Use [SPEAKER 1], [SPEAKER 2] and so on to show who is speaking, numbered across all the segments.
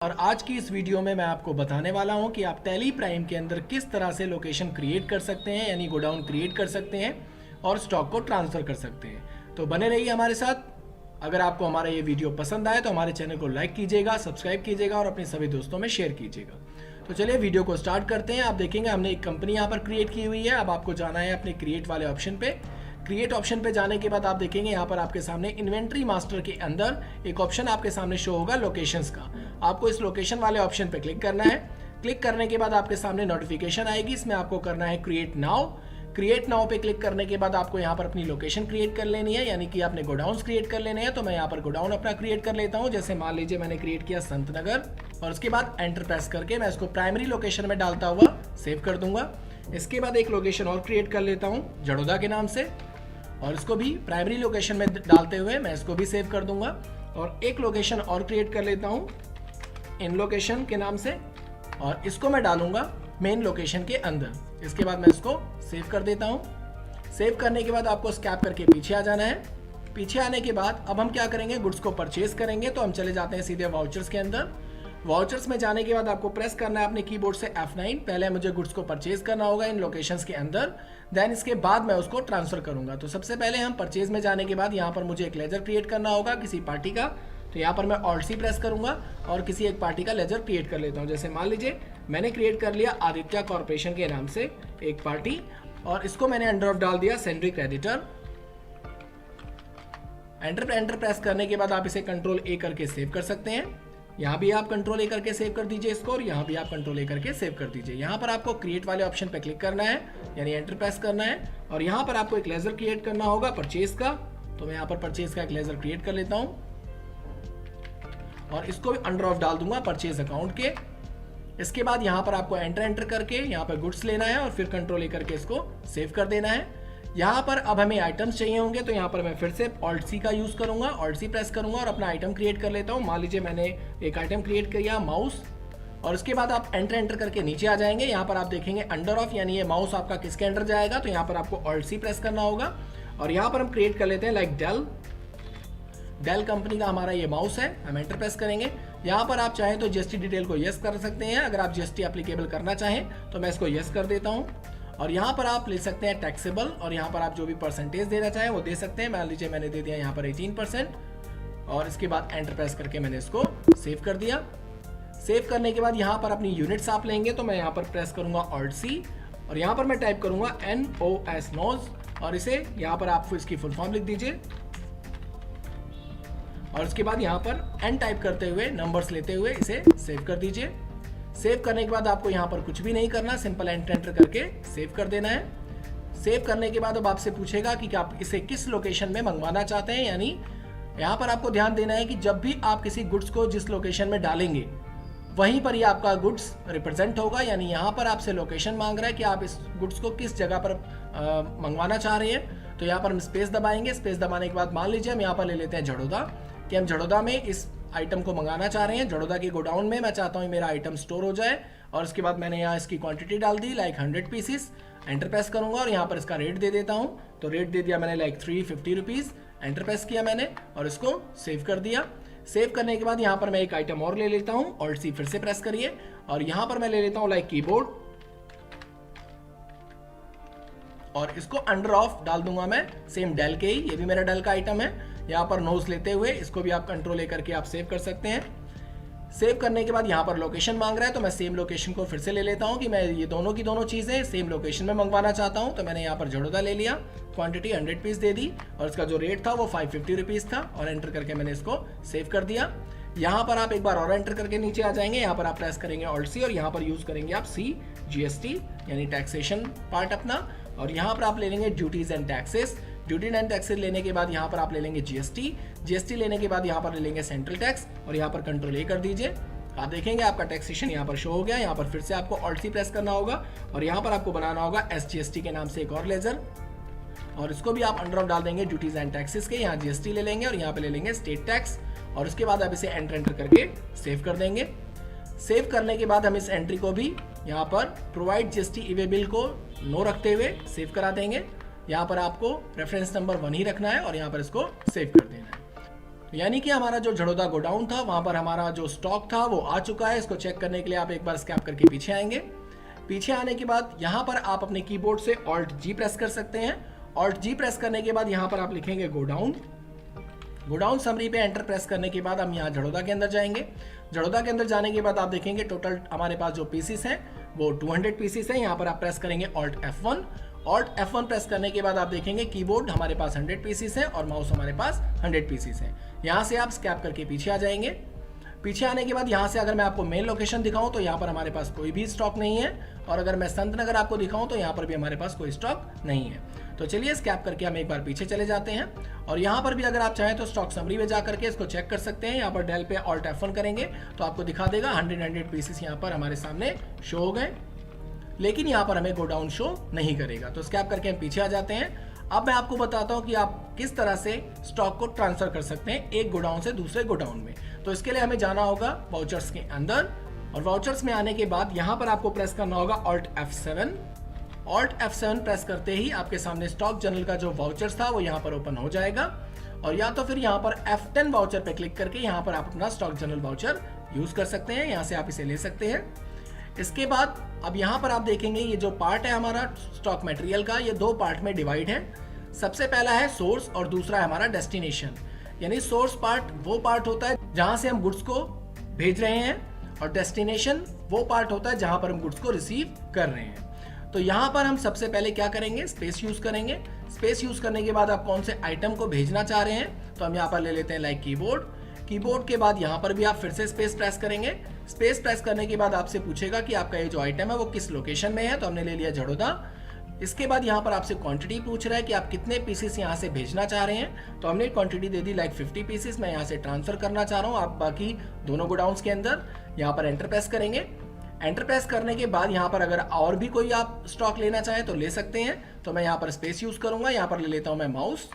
[SPEAKER 1] और आज की इस वीडियो में मैं आपको बताने वाला हूं कि आप टैली प्राइम के अंदर किस तरह से लोकेशन क्रिएट कर सकते हैं, यानी गोडाउन क्रिएट कर सकते हैं और स्टॉक को ट्रांसफ़र कर सकते हैं। तो बने रहिए हमारे साथ। अगर आपको हमारा ये वीडियो पसंद आए तो हमारे चैनल को लाइक कीजिएगा, सब्सक्राइब कीजिएगा और अपने सभी दोस्तों में शेयर कीजिएगा। तो चलिए वीडियो को स्टार्ट करते हैं। आप देखेंगे हमने एक कंपनी यहाँ पर क्रिएट की हुई है। अब आपको जाना है अपने क्रिएट वाले ऑप्शन पे। क्रिएट ऑप्शन पे जाने के बाद आप देखेंगे यहाँ पर आपके सामने इन्वेंट्री मास्टर के अंदर एक ऑप्शन आपके सामने शो होगा लोकेशंस का। आपको इस लोकेशन वाले ऑप्शन पे क्लिक करना है। क्लिक करने के बाद आपके सामने नोटिफिकेशन आएगी, इसमें आपको करना है क्रिएट नाउ। क्रिएट नाउ पे क्लिक करने के बाद आपको यहाँ पर अपनी लोकेशन क्रिएट कर लेनी है, यानी कि आपने गोडाउन्स क्रिएट कर लेने हैं। तो मैं यहाँ पर गोडाउन अपना क्रिएट कर लेता हूँ। जैसे मान लीजिए मैंने क्रिएट किया संत नगर, और उसके बाद एंटर प्रेस करके मैं इसको प्राइमरी लोकेशन में डालता हुआ सेव कर दूंगा। इसके बाद एक लोकेशन और क्रिएट कर लेता हूँ जड़ोदा के नाम से, और इसको भी प्राइमरी लोकेशन में डालते हुए मैं इसको भी सेव कर दूंगा। और एक लोकेशन और क्रिएट कर लेता हूँ इन लोकेशन के नाम से, और इसको मैं डालूंगा मेन लोकेशन के अंदर। इसके बाद मैं इसको सेव कर देता हूँ। सेव करने के बाद आपको स्कैप करके पीछे आ जाना है। पीछे आने के बाद अब हम क्या करेंगे, गुड्स को परचेज करेंगे। तो हम चले जाते हैं सीधे वाउचर्स के अंदर। वाउचर्स में जाने के बाद आपको प्रेस करना है अपने कीबोर्ड से F9। पहले मुझे गुड्स को परचेज करना होगा इन लोकेशंस के अंदर, देन इसके बाद मैं उसको ट्रांसफर करूंगा। तो सबसे पहले हम परचेज में जाने के बाद यहाँ पर मुझे एक लेजर क्रिएट करना होगा किसी पार्टी का। तो यहाँ पर मैं Alt+C प्रेस करूंगा और किसी एक पार्टी का लेजर क्रिएट कर लेता हूँ। जैसे मान लीजिए मैंने क्रिएट कर लिया आदित्य कॉर्पोरेशन के नाम से एक पार्टी, और इसको मैंने अंडर ऑफ डाल दिया सेंट्रिक क्रेडिटर। एंटर प्रेस करने के बाद आप इसे Ctrl+A करके सेव कर सकते हैं। यहाँ भी आप Ctrl+A करके सेव कर दीजिए इसको, और यहाँ भी आप Ctrl+A करके सेव कर दीजिए। यहाँ पर आपको क्रिएट वाले ऑप्शन पे क्लिक करना है, यानी एंटर प्रेस करना है, और यहाँ पर आपको एक लेजर क्रिएट करना होगा परचेज का। तो मैं यहाँ पर परचेज का एक लेजर क्रिएट कर लेता हूँ और इसको भी अंडर ऑफ डाल दूंगा परचेज अकाउंट के। इसके बाद यहाँ पर आपको एंटर करके यहाँ पर गुड्स लेना है और फिर Ctrl+A करके इसको सेव कर देना है। यहाँ पर अब हमें आइटम्स चाहिए होंगे, तो यहाँ पर मैं फिर से Alt+C का यूज़ करूँगा, Alt+C प्रेस करूँगा और अपना आइटम क्रिएट कर लेता हूँ। मान लीजिए मैंने एक आइटम क्रिएट किया माउस, और उसके बाद आप एंटर करके नीचे आ जाएंगे। यहाँ पर आप देखेंगे अंडर ऑफ, यानी ये माउस आपका किसके अंडर जाएगा। तो यहाँ पर आपको Alt+C प्रेस करना होगा, और यहाँ पर हम क्रिएट कर लेते हैं लाइक डेल कंपनी का हमारा ये माउस है। हम एंटर प्रेस करेंगे। यहाँ पर आप चाहें तो जीएसटी डिटेल को यस कर सकते हैं। अगर आप जीएसटी एप्लीकेबल करना चाहें तो मैं इसको यस कर देता हूँ। और यहाँ पर आप ले सकते हैं टैक्सेबल, और यहाँ पर आप जो भी परसेंटेज देना चाहें वो दे सकते हैं। मान लीजिए मैंने दे दिया यहाँ पर 18%, और इसके बाद एंटर प्रेस करके मैंने इसको सेव कर दिया। सेव करने के बाद यहाँ पर अपनी यूनिट्स आप लेंगे, तो मैं यहाँ पर प्रेस करूँगा Alt+C, और यहाँ पर मैं टाइप करूँगा NOS, और इसे यहाँ पर आप इसकी फुल फॉर्म लिख दीजिए। और उसके बाद यहाँ पर N टाइप करते हुए नंबर्स लेते हुए इसे सेव कर दीजिए। सेव करने के बाद आपको यहाँ पर कुछ भी नहीं करना, सिंपल एंटर करके सेव कर देना है। सेव करने के बाद अब आपसे पूछेगा कि आप इसे किस लोकेशन में मंगवाना चाहते हैं, यानी यहाँ पर आपको ध्यान देना है कि जब भी आप किसी गुड्स को जिस लोकेशन में डालेंगे वहीं पर ही आपका गुड्स रिप्रेजेंट होगा। यानी यहाँ पर आपसे लोकेशन मांग रहा है कि आप इस गुड्स को किस जगह पर मंगवाना चाह रहे हैं। तो यहाँ पर हम स्पेस दबाएंगे। स्पेस दबाने के बाद मान लीजिए हम यहाँ पर ले लेते हैं जड़ोदा, कि हम जड़ोदा में इस आइटम को मंगाना चाह रहे हैं। जड़ोदा के गोडाउन में मैं चाहता हूँ मेरा आइटम स्टोर हो जाए। और उसके बाद मैंने यहाँ इसकी क्वांटिटी डाल दी लाइक 100 पीसीस। एंटर प्रेस करूंगा और यहाँ पर इसका रेट दे देता हूँ। तो रेट दे दिया मैंने लाइक 350 रुपीज़। एंटर प्रेस किया मैंने और इसको सेव कर दिया। सेव करने के बाद यहाँ पर मैं एक आइटम और ले लेता हूँ, Alt+C फिर से प्रेस करिए, और यहाँ पर मैं ले लेता हूँ लाइक कीबोर्ड, और इसको अंडर ऑफ डाल दूंगा मैं सेम डेल के ही। ये भी मेरा डेल का आइटम है। यहाँ पर नोज लेते हुए इसको भी आप Ctrl+A करके आप सेव कर सकते हैं। सेव करने के बाद यहाँ पर लोकेशन मांग रहा है, तो मैं सेम लोकेशन को फिर से ले लेता हूँ कि मैं ये दोनों की दोनों चीज़ें सेम लोकेशन में मंगवाना चाहता हूँ। तो मैंने यहाँ पर जड़ोदा ले लिया, क्वांटिटी 100 पीस दे दी, और इसका जो रेट था वो 550 रुपीज़ था, और एंटर करके मैंने इसको सेव कर दिया। यहाँ पर आप एक बार और एंटर करके नीचे आ जाएंगे। यहाँ पर आप प्रेस करेंगे Alt+C, और यहाँ पर यूज़ करेंगे आप C GST यानी टैक्सेशन पार्ट अपना, और यहाँ पर आप ले लेंगे duties and taxes. Duty and taxes लेने के बाद यहाँ पर आप ले लेंगे जीएसटी लेने के बाद यहाँ पर ले लेंगे सेंट्रल टैक्स, और यहाँ पर Ctrl+A कर दीजिए। आप देखेंगे आपका टैक्सेशन यहाँ पर शो हो गया। यहाँ पर फिर से आपको Alt+C प्रेस करना होगा, और यहाँ पर आपको बनाना होगा SGST के नाम से एक और लेजर, और इसको भी आप अंडर ऑफ डाल देंगे ड्यूटीज एंड टैक्सेस के। यहाँ GST ले लेंगे और यहाँ पे ले लेंगे स्टेट टैक्स, और उसके बाद आप इसे एंटर करके सेव कर देंगे। सेव करने के बाद हम इस एंट्री को भी यहाँ पर प्रोवाइड GST ई वे बिल को नो रखते हुए सेव करा देंगे। यहाँ पर आपको रेफरेंस नंबर 1 ही रखना है, और यहाँ पर इसको सेव कर देना है। यानी कि हमारा जो झड़ौदा गोडाउन था वहां पर हमारा जो स्टॉक था वो आ चुका है। इसको चेक करने के लिए आप एक बार स्कैप करके पीछे आएंगे। पीछे आने के बाद यहाँ पर आप अपने कीबोर्ड से Alt G प्रेस कर सकते हैं। Alt G प्रेस करने के बाद यहाँ पर आप लिखेंगे गोडाउन। गोडाउन समरी पे एंटर प्रेस करने के बाद हम यहाँ झड़ौदा के अंदर जाएंगे। झड़ौदा के अंदर जाने के बाद आप देखेंगे टोटल हमारे पास जो पीसीस हैं वो 200 पीसीस हैं। यहाँ पर आप प्रेस करेंगे Alt F1। Alt F1 press करने के बाद आप देखेंगे कीबोर्ड हमारे पास 100 पीसीस है और माउस हमारे पास 100 पीसीस है। यहाँ से आप स्कैप करके पीछे आ जाएंगे। पीछे आने के बाद यहाँ से अगर मैं आपको मेन लोकेशन दिखाऊं तो यहाँ पर हमारे पास कोई भी स्टॉक नहीं है, और अगर मैं संत नगर आपको दिखाऊं तो यहाँ पर भी हमारे पास कोई स्टॉक नहीं है। तो चलिए स्कैप करके हम एक बार पीछे चले जाते हैं, और यहाँ पर भी अगर आप चाहें तो स्टॉक समरी में जा करके इसको चेक कर सकते हैं। यहाँ पर डेल पे Alt F1 करेंगे तो आपको दिखा देगा 100 पीसेस यहाँ पर हमारे सामने शो हो गए, लेकिन यहाँ पर हमें गोडाउन शो नहीं करेगा। तो स्कैप करके हम पीछे आ जाते हैं। अब मैं आपको बताता हूँ कि आप किस तरह से स्टॉक को ट्रांसफर कर सकते हैं एक गोडाउन से दूसरे गोडाउन में। तो इसके लिए हमें जाना होगा वाउचर्स के अंदर, और वाउचर्स में आने के बाद यहाँ पर आपको प्रेस करना होगा Alt F7। Alt F7 press करते ही आपके सामने स्टॉक जनरल का जो वाउचर्स था वो यहाँ पर ओपन हो जाएगा, और या तो फिर यहाँ पर F10 वाउचर पे क्लिक करके यहाँ पर आप अपना स्टॉक जनरल वाउचर यूज कर सकते हैं। यहाँ से आप इसे ले सकते हैं। इसके बाद अब यहाँ पर आप देखेंगे ये जो पार्ट है हमारा स्टॉक मटेरियल का, ये दो पार्ट में डिवाइड है। सबसे पहला है सोर्स और दूसरा है हमारा डेस्टिनेशन। यानी सोर्स पार्ट वो पार्ट होता है जहां से हम गुड्स को भेज रहे हैं, और डेस्टिनेशन वो पार्ट होता है जहां पर हम गुड्स को रिसीव कर रहे हैं। तो यहाँ पर हम सबसे पहले क्या करेंगे, स्पेस यूज करेंगे। स्पेस यूज करने के बाद आप कौन से आइटम को भेजना चाह रहे हैं, तो हम यहाँ पर ले लेते हैं लाइक कीबोर्ड। कीबोर्ड के बाद यहाँ पर भी आप फिर से स्पेस प्रेस करेंगे। स्पेस प्रेस करने के बाद आपसे पूछेगा कि आपका ये जो आइटम है वो किस लोकेशन में है, तो हमने ले लिया झड़ौदा। इसके बाद यहाँ पर आपसे क्वांटिटी पूछ रहा है कि आप कितने पीसेस यहाँ से भेजना चाह रहे हैं, तो हमने क्वांटिटी दे दी लाइक 50 पीसेस मैं यहाँ से ट्रांसफर करना चाह रहा हूँ आप बाकी दोनों गोडाउन्स के अंदर। यहाँ पर एंटर प्रेस करेंगे। एंटर प्रेस करने के बाद यहाँ पर अगर और भी कोई आप स्टॉक लेना चाहें तो ले सकते हैं। तो मैं यहाँ पर स्पेस यूज करूंगा। यहाँ पर ले लेता हूँ मैं माउस।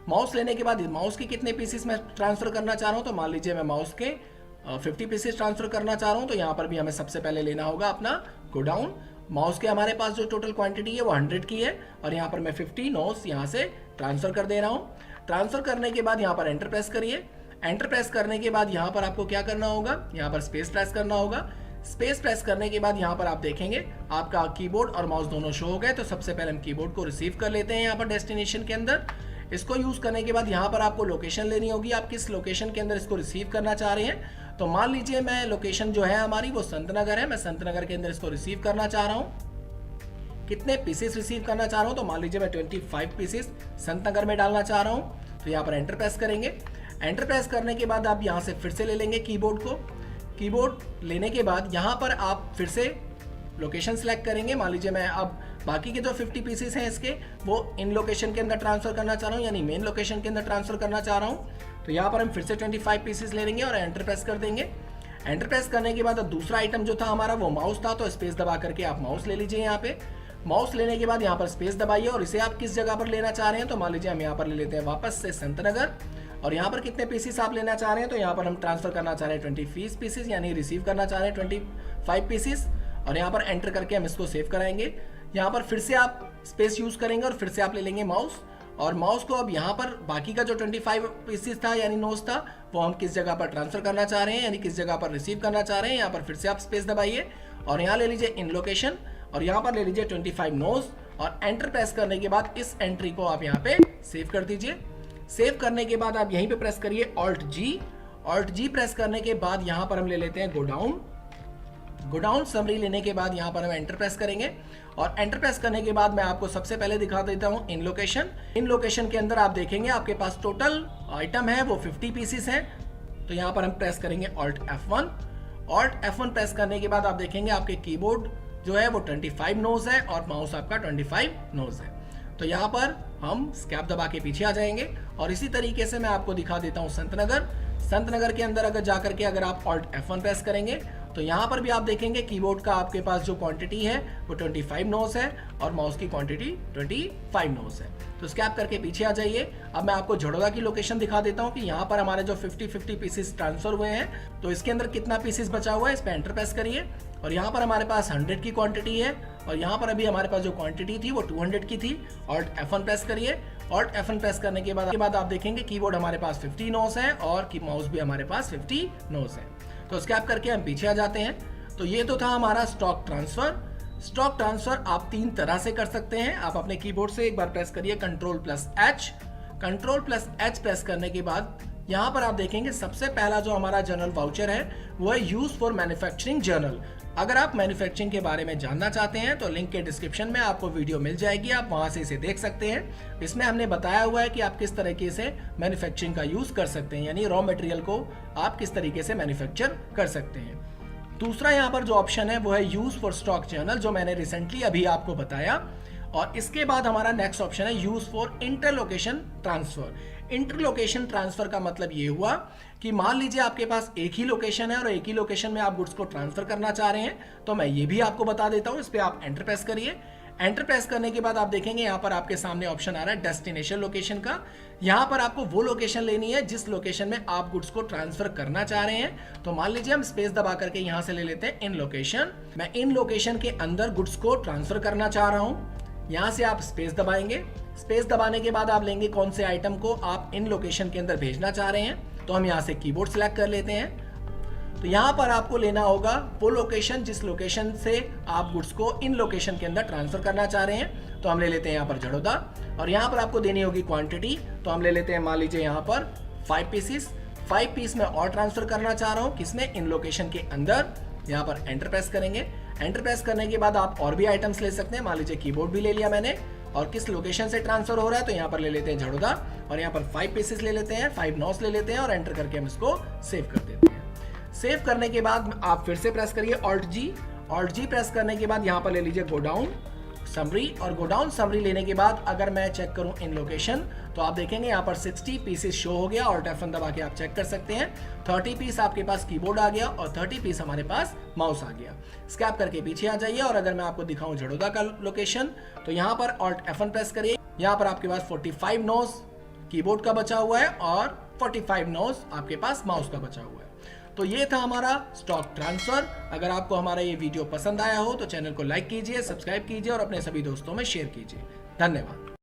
[SPEAKER 1] माउस लेने के बाद माउस के कितने पीसेस मैं ट्रांसफर करना चाह रहा हूँ, तो मान लीजिए मैं माउस के 50 पीसेस ट्रांसफर करना चाह रहा हूँ। तो यहाँ पर भी हमें सबसे पहले लेना होगा अपना गोडाउन। माउस के हमारे पास जो टोटल क्वांटिटी है वो 100 की है, और यहाँ पर मैं 50 नोट्स यहाँ से ट्रांसफर कर दे रहा हूँ। ट्रांसफर करने के बाद यहाँ पर एंटर प्रेस करिए। एंटर प्रेस करने के बाद यहाँ पर आपको क्या करना होगा, यहाँ पर स्पेस प्रेस करना होगा। स्पेस प्रेस करने के बाद यहाँ पर आप देखेंगे आपका कीबोर्ड और माउस दोनों शो हो गए। तो सबसे पहले हम कीबोर्ड को रिसीव कर लेते हैं यहाँ पर डेस्टिनेशन के अंदर। इसको यूज करने के बाद यहाँ पर आपको लोकेशन लेनी होगी, आप किस लोकेशन के अंदर इसको रिसीव करना चाह रहे हैं। तो मान लीजिए मैं लोकेशन जो है हमारी वो संत नगर है, मैं संत नगर के अंदर इसको रिसीव करना चाह रहा हूँ। कितने पीसेस रिसीव करना चाह रहा हूँ, तो मान लीजिए मैं 25 पीसेस संत नगर में डालना चाह रहा हूँ। तो यहाँ पर एंटर प्रेस करेंगे। एंटर प्रेस करने के बाद आप यहाँ से फिर से ले लेंगे कीबोर्ड को। कीबोर्ड लेने के बाद यहाँ पर आप फिर से लोकेशन सेलेक्ट करेंगे। मान लीजिए मैं अब बाकी के जो 50 पीसेस हैं इसके वो इन लोकेशन के अंदर ट्रांसफर करना चाह रहा हूँ, यानी मेन लोकेशन के अंदर ट्रांसफर करना चाह रहा हूँ। तो यहाँ पर हम फिर से 25 पीसेस ले लेंगे और एंटर प्रेस कर देंगे। एंटर प्रेस करने के बाद दूसरा आइटम जो था हमारा वो माउस था, तो स्पेस दबा करके आप माउस ले लीजिए। यहाँ पे माउस लेने के बाद यहाँ पर स्पेस दबाइए, और इसे आप किस जगह पर लेना चाह रहे हैं, तो मान लीजिए हम यहाँ पर ले लेते हैं वापस से संत नगर। और यहाँ पर कितने पीसेस आप लेना चाह रहे हैं, तो यहाँ पर हम ट्रांसफर करना चाह रहे हैं 25 पीसेस, यानी रिसीव करना चाह रहे हैं 25 पीसेस। और यहाँ पर एंटर करके हम इसको सेव कराएंगे। यहाँ पर फिर से आप स्पेस यूज करेंगे और फिर से आप ले लेंगे माउस, और माउस को अब यहाँ पर बाकी का जो 25 पीसेस था यानी नोट्स था वो हम किस जगह पर ट्रांसफर करना चाह रहे हैं, यानी किस जगह पर रिसीव करना चाह रहे हैं। यहाँ पर फिर से आप स्पेस दबाइए और यहाँ ले लीजिए इन लोकेशन, और यहाँ पर ले लीजिए 25 नोट्स, और एंटर प्रेस करने के बाद इस एंट्री को आप यहाँ पे सेव कर दीजिए। सेव करने के बाद आप यहीं पे प्रेस करिए Alt G। Alt G press करने के बाद यहाँ पर हम ले लेते हैं गोडाउन। गोडाउन समरी लेने के बाद यहाँ पर हम एंटर प्रेस करेंगे, और एंटर प्रेस करने के बाद मैं आपको सबसे पहले दिखा देता हूँ इन लोकेशन। इन लोकेशन के अंदर आप देखेंगे आपके पास टोटल आइटम है वो 50 पीसेस हैं। तो यहाँ पर हम प्रेस करेंगे Alt F1। Alt F1 press करने के बाद आप देखेंगे आपके कीबोर्ड जो है वो 25 नोज है और माउस आपका 25 नोज है। तो यहाँ पर हम स्कैप दबा के पीछे आ जाएंगे, और इसी तरीके से मैं आपको दिखा देता हूँ संत नगर। संत नगर के अंदर अगर जाकर के अगर आप Alt F1 प्रेस करेंगे तो यहाँ पर भी आप देखेंगे कीबोर्ड का आपके पास जो क्वांटिटी है वो 25 नोस है और माउस की क्वांटिटी 25 नोस है। तो स्कैप करके पीछे आ जाइए। अब मैं आपको झड़ोदा की लोकेशन दिखा देता हूँ कि यहाँ पर हमारे जो 50-50 पीसेस ट्रांसफर हुए हैं, तो इसके अंदर कितना पीसेस बचा हुआ है, इस पर एंटर प्रेस करिए और यहाँ पर हमारे पास 100 की क्वांटिटी है और यहाँ पर अभी हमारे पास जो क्वांटिटी थी वो 200 की थी। Alt F1 प्रेस करिए। Alt F1 प्रेस करने के बाद आप देखेंगे कीबोर्ड हमारे पास 50 नोस है और की माउस भी हमारे पास 50 नोस है। तो स्कैप करके हम पीछे आ जाते हैं। तो ये तो था हमारा स्टॉक ट्रांसफर। स्टॉक ट्रांसफर आप 3 तरह से कर सकते हैं। आप अपने कीबोर्ड से एक बार प्रेस करिए Ctrl+H। Ctrl+H प्रेस करने के बाद यहाँ पर आप देखेंगे सबसे पहला जो हमारा जर्नल वाउचर है वो है यूज फॉर मैन्युफैक्चरिंग जर्नल। अगर आप मैन्युफैक्चरिंग के बारे में जानना चाहते हैं तो लिंक के डिस्क्रिप्शन में आपको वीडियो मिल जाएगी, आप वहां से इसे देख सकते हैं। इसमें हमने बताया हुआ है कि आप किस तरीके से मैन्युफैक्चरिंग का यूज कर सकते हैं, यानी रॉ मटेरियल को आप किस तरीके से मैन्युफैक्चर कर सकते हैं। दूसरा यहाँ पर जो ऑप्शन है वो है यूज फॉर स्टॉक जर्नल, जो मैंने रिसेंटली अभी आपको बताया। और इसके बाद हमारा नेक्स्ट ऑप्शन है यूज फॉर इंटरलोकेशन ट्रांसफर। इंटरलोकेशन ट्रांसफर का मतलब ये हुआ कि मान लीजिए आपके पास एक ही लोकेशन है और एक ही लोकेशन में आप गुड्स को ट्रांसफर करना चाह रहे हैं, तो मैं ये भी आपको बता देता हूं। इस पे आप एंटर प्रेस करिए। एंटर प्रेस करने के बाद आप देखेंगे यहाँ पर आपके सामने ऑप्शन आ रहा है डेस्टिनेशन लोकेशन का। यहाँ पर आपको वो लोकेशन लेनी है जिस लोकेशन में आप गुड्स को ट्रांसफर करना चाह रहे हैं। तो मान लीजिए हम स्पेस दबा करके यहाँ से ले लेते हैं इन लोकेशन। मैं इन लोकेशन के अंदर गुड्स को ट्रांसफर करना चाह रहा हूँ। यहाँ से आप स्पेस दबाएंगे। स्पेस दबाने के बाद आप लेंगे कौन से आइटम को आप इन लोकेशन के अंदर भेजना चाह रहे हैं। तो हम यहाँ से कीबोर्ड सेलेक्ट कर लेते हैं। तो यहाँ पर आपको लेना होगा वो लोकेशन जिस लोकेशन से आप गुड्स को इन लोकेशन के अंदर ट्रांसफर करना चाह रहे हैं। तो हम ले लेते हैं यहाँ पर झड़ोदा और यहाँ पर आपको देनी होगी क्वांटिटी। तो हम ले लेते हैं मान लीजिए यहाँ पर 5 पीसेस। 5 पीस में और ट्रांसफर करना चाह रहा हूँ किसमें, इन लोकेशन के अंदर। यहाँ पर एंटर प्रेस करेंगे। एंटर प्रेस करने के बाद आप और भी आइटम्स ले सकते हैं। मान लीजिए कीबोर्ड भी ले लिया मैंने और किस लोकेशन से ट्रांसफर हो रहा है, तो यहाँ पर ले लेते हैं झड़ोदा और यहाँ पर 5 पीसेस ले लेते हैं, 5 नोस ले लेते हैं और एंटर करके हम इसको सेव कर देते हैं। सेव करने के बाद आप फिर से प्रेस करिए Alt G प्रेस करने के बाद यहाँ पर ले लीजिए गो डाउन समरी और गो डाउन समरी लेने के बाद अगर मैं चेक करूं इन लोकेशन तो आप देखेंगे यहाँ पर 60 पीसेस शो हो गया। Alt F1 दबा के आप चेक कर सकते हैं। 30 पीस आपके पास कीबोर्ड आ गया और 30 पीस हमारे पास माउस आ गया। स्कैप करके पीछे आ जाइए और अगर मैं आपको दिखाऊं झड़ोदा का लोकेशन तो यहाँ पर Alt F1 प्रेस करिए। यहाँ पर आपके पास 45 नोस कीबोर्ड का बचा हुआ है और 45 नोस आपके पास माउस का बचा हुआ है। तो ये था हमारा स्टॉक ट्रांसफर। अगर आपको हमारा ये वीडियो पसंद आया हो तो चैनल को लाइक कीजिए, सब्सक्राइब कीजिए और अपने सभी दोस्तों में शेयर कीजिए। धन्यवाद।